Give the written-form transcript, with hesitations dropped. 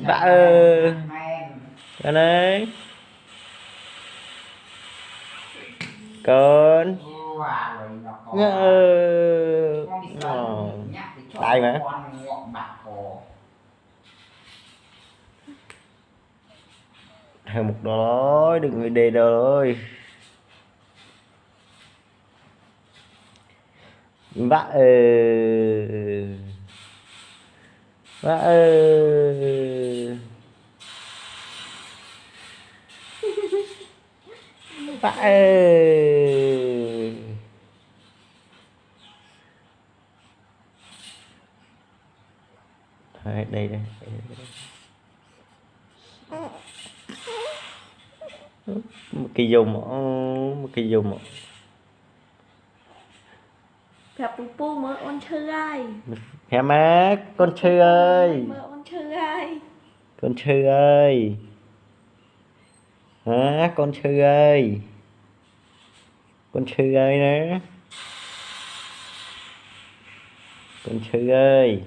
Vạ ơi. Cái này. Con. Đây mà. Theo một đó đừng người đề rồi. Vạ ơi. Vạ ơi. Vạ ơi. Đây đây đây. Một cái dùng một cái dùng Phép pu mơ ôn chơi ai. Hả má con sư ơi. Mơ ôn chơi ai. Con sư ơi. Hả con sư ơi. Con sư ơi nè. Con sư ơi.